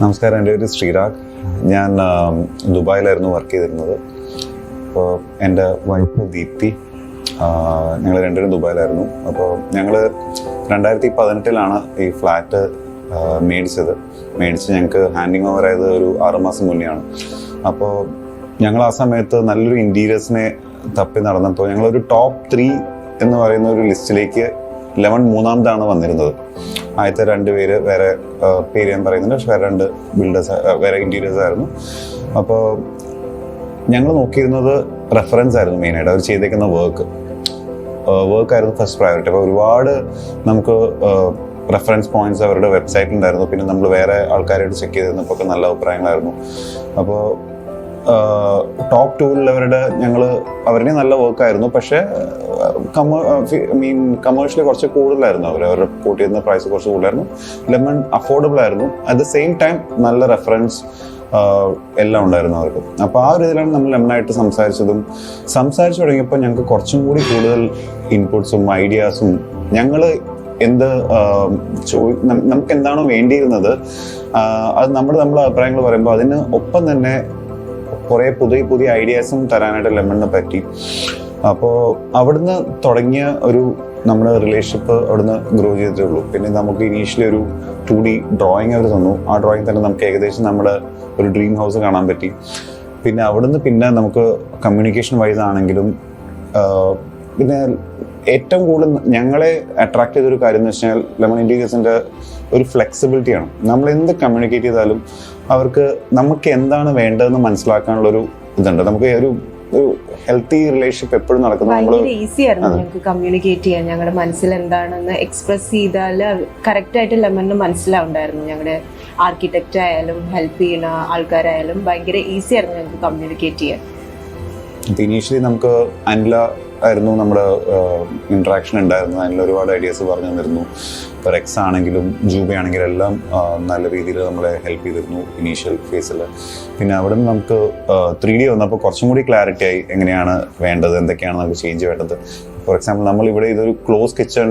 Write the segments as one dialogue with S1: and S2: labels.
S1: നമസ്കാരം, എൻ്റെ പേര് ശ്രീരാഗ്. ഞാൻ ദുബായിലായിരുന്നു വർക്ക് ചെയ്തിരുന്നത്. അപ്പോൾ എൻ്റെ വൈഫ് ദീപ്തി, ഞങ്ങൾ രണ്ടുപേരും ദുബായിലായിരുന്നു. അപ്പോൾ ഞങ്ങൾ 2018 ഈ ഫ്ലാറ്റ് മേടിച്ച് ഞങ്ങൾക്ക് ഹാൻഡിങ് ഓവർ ആയത് ഒരു 6 മാസം മുന്നെയാണ്. അപ്പോൾ ഞങ്ങൾ ആ സമയത്ത് നല്ലൊരു ഇൻറ്റീരിയേഴ്സിനെ തപ്പി നടന്നപ്പോൾ ഞങ്ങളൊരു ടോപ്പ് 3 എന്ന് പറയുന്ന ഒരു ലിസ്റ്റിലേക്ക് 11 മൂന്നാമതാണ് വന്നിരുന്നത്. ആദ്യത്തെ 2 പേര് വേറെ പേര് ഞാൻ പറയുന്നുണ്ട്, പക്ഷെ വേറെ 2 ബിൽഡേഴ്സ്, വേറെ ഇൻറ്റീരിയേഴ്സ് ആയിരുന്നു. അപ്പോൾ ഞങ്ങൾ നോക്കിയിരുന്നത് റെഫറൻസ് ആയിരുന്നു മെയിനായിട്ട്. അവർ ചെയ്തേക്കുന്ന വർക്കായിരുന്നു ഫസ്റ്റ് പ്രയോറിറ്റി. അപ്പോൾ ഒരുപാട് നമുക്ക് റെഫറൻസ് പോയിന്റ്സ് അവരുടെ വെബ്സൈറ്റിലുണ്ടായിരുന്നു. പിന്നെ നമ്മൾ വേറെ ആൾക്കാരായിട്ട് ചെക്ക് ചെയ്തിരുന്നപ്പോൾ ഒക്കെ നല്ല അഭിപ്രായങ്ങളായിരുന്നു. അപ്പോൾ ടോപ്പ് 2 അവരുടെ നല്ല വർക്കായിരുന്നു. പക്ഷേ കമേഴ്ഷ്യലി കുറച്ച് കൂടുതലായിരുന്നു. അവരുടെ കോട്ട് ചെയ്യുന്ന പ്രൈസ് കുറച്ച് കൂടുതലായിരുന്നു. ലെമൺ അഫോർഡബിൾ ആയിരുന്നു. അറ്റ് ദ സെയിം ടൈം നല്ല റെഫറൻസ് എല്ലാം ഉണ്ടായിരുന്നു അവർക്ക്. അപ്പോൾ ആ ഒരു ഇതിലാണ് നമ്മൾ ലെമണായിട്ട് സംസാരിച്ചു തുടങ്ങിയപ്പോൾ ഞങ്ങൾക്ക് കുറച്ചും കൂടി കൂടുതൽ ഇൻപുട്സും ഐഡിയാസും നമുക്ക് എന്താണോ വേണ്ടിയിരുന്നത് അത് നമ്മൾ അഭിപ്രായങ്ങൾ പറയുമ്പോൾ അതിന് ഒപ്പം തന്നെ കുറേ പുതിയ ഐഡിയാസും തരാനായിട്ട് ലെമണിനെ പറ്റി. അപ്പോൾ അവിടുന്ന് തുടങ്ങിയ നമ്മുടെ റിലേഷൻഷിപ്പ് അവിടുന്ന് ഗ്രോ ചെയ്തിട്ടേ ഉള്ളൂ. പിന്നെ നമുക്ക് ഇനീഷ്യലി ഒരു 2D ഡ്രോയിങ് അവർ തന്നു. ആ ഡ്രോയിങ് തന്നെ നമുക്ക് ഏകദേശം നമ്മുടെ ഒരു ഡ്രീം ഹൗസ് കാണാൻ പറ്റി. പിന്നെ അവിടുന്ന് നമുക്ക് കമ്മ്യൂണിക്കേഷൻ വൈസ് ആണെങ്കിലും പിന്നെ ഏറ്റവും കൂടുതൽ ഞങ്ങളെ അട്രാക്ട് ചെയ്തൊരു കാര്യം എന്ന് വെച്ചാൽ ലെമൺ ഇൻറ്റീരിയേഴ്സിൻ്റെ ഒരു ഫ്ലെക്സിബിലിറ്റിയാണ്. നമ്മൾ എന്ത് കമ്മ്യൂണിക്കേറ്റ് ചെയ്താലും അവർക്ക് നമുക്ക് എന്താണ് വേണ്ടതെന്ന് മനസ്സിലാക്കാനുള്ളൊരു ഇതുണ്ട്. നമുക്ക് ഒരു ഹെൽത്തി റിലേഷൻഷിപ്പ് എപ്പോഴും നടക്കുന്നത്
S2: ഈസി ആയിരുന്നു ഞങ്ങൾക്ക് കമ്മ്യൂണിക്കേറ്റ് ചെയ്യാൻ. ഞങ്ങളുടെ മനസ്സിൽ എന്താണെന്ന് എക്സ്പ്രസ് ചെയ്താൽ കറക്റ്റ് ആയിട്ട് ലെമണിന് മനസ്സിലാവുണ്ടായിരുന്നു. ഞങ്ങളുടെ ആർക്കിടെക്റ്റ് ആയാലും ഹെൽപ്പ് ചെയ്യുന്ന ആൾക്കാരായാലും ഭയങ്കര ഈസി ആയിരുന്നു ഞങ്ങൾക്ക് കമ്മ്യൂണിക്കേറ്റ് ചെയ്യാൻ.
S1: ഇനീഷ്യലി നമുക്ക് അനില ആയിരുന്നു നമ്മുടെ ഇൻട്രാക്ഷൻ ഉണ്ടായിരുന്നു. അതിൽ ഒരുപാട് ഐഡിയാസ് പറഞ്ഞു തന്നിരുന്നു. ഇപ്പോൾ റെക്സ് ആണെങ്കിലും ജൂബ ആണെങ്കിലും എല്ലാം നല്ല രീതിയിൽ നമ്മളെ ഹെൽപ്പ് ചെയ്തിരുന്നു ഇനീഷ്യൽ ഫേസിൽ. പിന്നെ അവിടെ നിന്ന് നമുക്ക് 3D വന്നപ്പോൾ കുറച്ചും കൂടി ക്ലാരിറ്റി ആയി എങ്ങനെയാണ് വേണ്ടത്, എന്തൊക്കെയാണ് നമുക്ക് ചേഞ്ച് വേണ്ടത്. ഫോർ എക്സാമ്പിൾ നമ്മളിവിടെ ഇതൊരു ക്ലോസ് കിച്ചൺ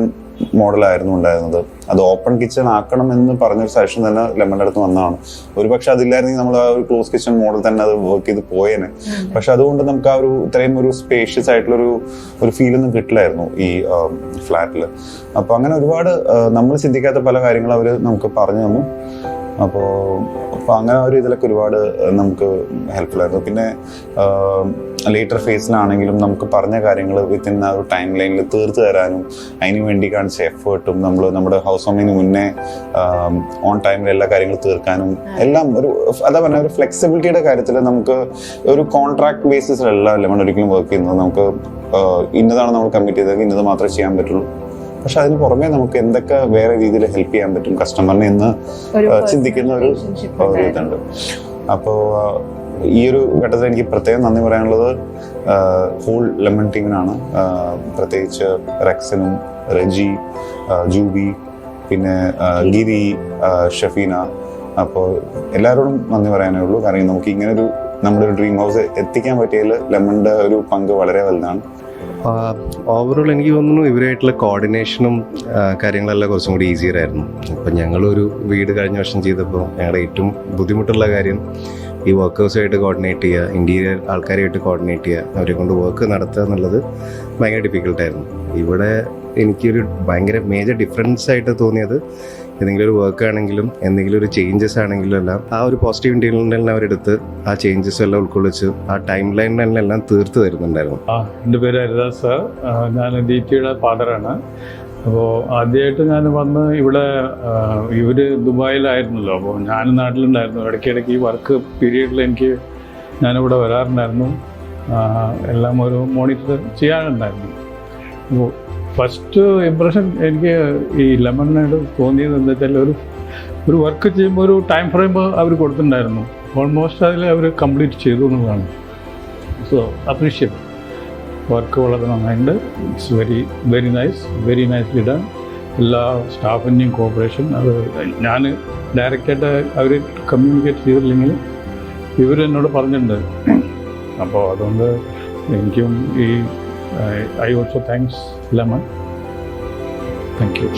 S1: മോഡലായിരുന്നു ഉണ്ടായിരുന്നത്. അത് ഓപ്പൺ കിച്ചൺ ആക്കണം എന്ന് പറഞ്ഞൊരു സജഷൻ തന്നെ ലെമണിൻ്റെ അടുത്ത് വന്നതാണ്. ഒരുപക്ഷെ അതില്ലായിരുന്നെങ്കിൽ നമ്മൾ ആ ഒരു ക്ലോസ് കിച്ചൺ മോഡൽ തന്നെ അത് വർക്ക് ചെയ്ത് പോയേനെ. പക്ഷെ അതുകൊണ്ട് നമുക്ക് ആ ഇത്രയും ഒരു സ്പേഷ്യസ് ആയിട്ടുള്ളൊരു ഫീലൊന്നും കിട്ടില്ലായിരുന്നു ഈ ഫ്ലാറ്റിൽ. അപ്പോൾ അങ്ങനെ ഒരുപാട് നമ്മൾ ചിന്തിക്കാത്ത പല കാര്യങ്ങളും അവർ നമുക്ക് പറഞ്ഞു തന്നു. അപ്പോൾ അങ്ങനെ ഒരു ഇതിലൊക്കെ ഒരുപാട് നമുക്ക് ഹെൽപ്ഫുൾ ആയിരുന്നു. പിന്നെ ലേറ്റർ ഫേസിലാണെങ്കിലും നമുക്ക് പറഞ്ഞ കാര്യങ്ങൾ വിത്തിൻ ആ ഒരു ടൈം ലൈനിൽ തീർത്ത് തരാനും അതിന് വേണ്ടി കാണിച്ച എഫേർട്ടും നമ്മുടെ ഹൗസ് വാമിങ്ങിന് മുന്നേ ഓൺ ടൈമിൽ എല്ലാ കാര്യങ്ങളും തീർക്കാനും എല്ലാം അതാ പറഞ്ഞ ഒരു ഫ്ലെക്സിബിലിറ്റിയുടെ കാര്യത്തിൽ നമുക്ക് ഒരു കോൺട്രാക്ട് ബേസിസിലല്ല ലെമൺ ഒരിക്കലും വർക്ക് ചെയ്യുന്നത്. നമുക്ക് ഇന്നതാണ് നമ്മൾ കമ്മിറ്റ് ചെയ്തത്, ഇന്നത് മാത്രമേ ചെയ്യാൻ പറ്റുള്ളൂ. പക്ഷെ അതിന് പുറമെ നമുക്ക് എന്തൊക്കെ വേറെ രീതിയിൽ ഹെൽപ്പ് ചെയ്യാൻ പറ്റും കസ്റ്റമറിനെ എന്ന് ചിന്തിക്കുന്ന ഒരു ഇതുണ്ട്. അപ്പോൾ ഈ ഒരു ഘട്ടത്തിൽ എനിക്ക് പ്രത്യേകം നന്ദി പറയാനുള്ളത് ഹോൾ ലെമൺ ടീമിനാണ്. പ്രത്യേകിച്ച് റെക്സിനും, റെജി, ജൂബി, പിന്നെ ഗിരി, ഷഫീന. അപ്പോൾ എല്ലാവരോടും നന്ദി പറയാനേ ഉള്ളൂ. കാരണം നമുക്ക് ഇങ്ങനൊരു നമ്മുടെ ഒരു ഡ്രീം ഹൗസ് എത്തിക്കാൻ പറ്റിയതിൽ ലെമണിൻ്റെ ഒരു പങ്ക് വളരെ വലുതാണ്.
S3: ഓവറോൾ എനിക്ക് തോന്നുന്നു ഇവരായിട്ടുള്ള കോർഡിനേഷനും കാര്യങ്ങളെല്ലാം കുറച്ചും കൂടി ഈസിയർ ആയിരുന്നു. അപ്പം ഞങ്ങളൊരു വീട് കഴിഞ്ഞ വർഷം ചെയ്തപ്പോൾ ഞങ്ങളുടെ ഏറ്റവും ബുദ്ധിമുട്ടുള്ള കാര്യം ഈ വർക്കേഴ്സുമായിട്ട് കോർഡിനേറ്റ് ചെയ്യുക, ഇൻറ്റീരിയർ ആൾക്കാരുമായിട്ട് കോർഡിനേറ്റ് ചെയ്യുക, അവരെ കൊണ്ട് വർക്ക് നടത്തുക എന്നുള്ളത് ഭയങ്കര ഡിഫിക്കൽട്ടായിരുന്നു. ഇവിടെ എനിക്കൊരു ഭയങ്കര മേജർ ഡിഫറൻസ് ആയിട്ട് തോന്നിയത് ഏതെങ്കിലും ഒരു വർക്ക് ആണെങ്കിലും എന്തെങ്കിലും ഒരു ചേഞ്ചസ് ആണെങ്കിലും എല്ലാം ആ ഒരു പോസിറ്റീവ് ഇൻറ്റീരിയറിനെല്ലാം അവരെടുത്ത് ആ ചേഞ്ചസ് എല്ലാം ഉൾക്കൊള്ളിച്ച് ആ ടൈം ലൈനിലെല്ലാം തീർത്ത് തരുന്നുണ്ടായിരുന്നു.
S4: എൻ്റെ പേര് ഹരിദാസ് സാർ. ഞാൻ ദീപ്തിയുടെ ഫാദറാണ്. അപ്പോൾ ആദ്യമായിട്ട് ഞാൻ വന്ന് ഇവിടെ ഇവർ ദുബായിലായിരുന്നല്ലോ. അപ്പോൾ ഞാൻ നാട്ടിലുണ്ടായിരുന്നു. ഇടയ്ക്കിടയ്ക്ക് ഈ വർക്ക് പീരീഡിൽ ഞാനിവിടെ വരാറുണ്ടായിരുന്നു. എല്ലാം ഒരു മോണിറ്റർ ചെയ്യാനുണ്ടായിരുന്നു. അപ്പോൾ ഫസ്റ്റ് ഇംപ്രഷൻ എനിക്ക് ഈ ലെമണിനോട് തോന്നിയത് എന്താ വെച്ചാൽ ഒരു വർക്ക് ചെയ്യുമ്പോൾ ഒരു ടൈം ഫ്രെയിം അവർ കൊടുത്തിട്ടുണ്ടായിരുന്നു. ഓൾമോസ്റ്റ് അതിൽ അവർ കംപ്ലീറ്റ് ചെയ്തു എന്നുള്ളതാണ്. So appreciate. വർക്ക് വളരെ നന്നായിട്ടുണ്ട്. It's very nicely done. എല്ലാ സ്റ്റാഫിൻ്റെയും കോപ്പറേഷൻ അത് ഞാൻ ഡയറക്റ്റായിട്ട് അവർ കമ്മ്യൂണിക്കേറ്റ് ചെയ്തില്ലെങ്കിൽ ഇവരെന്നോട് പറഞ്ഞിട്ടുണ്ട്. അപ്പോൾ അതുകൊണ്ട് എനിക്കും I also thanks Lemon. Thank you.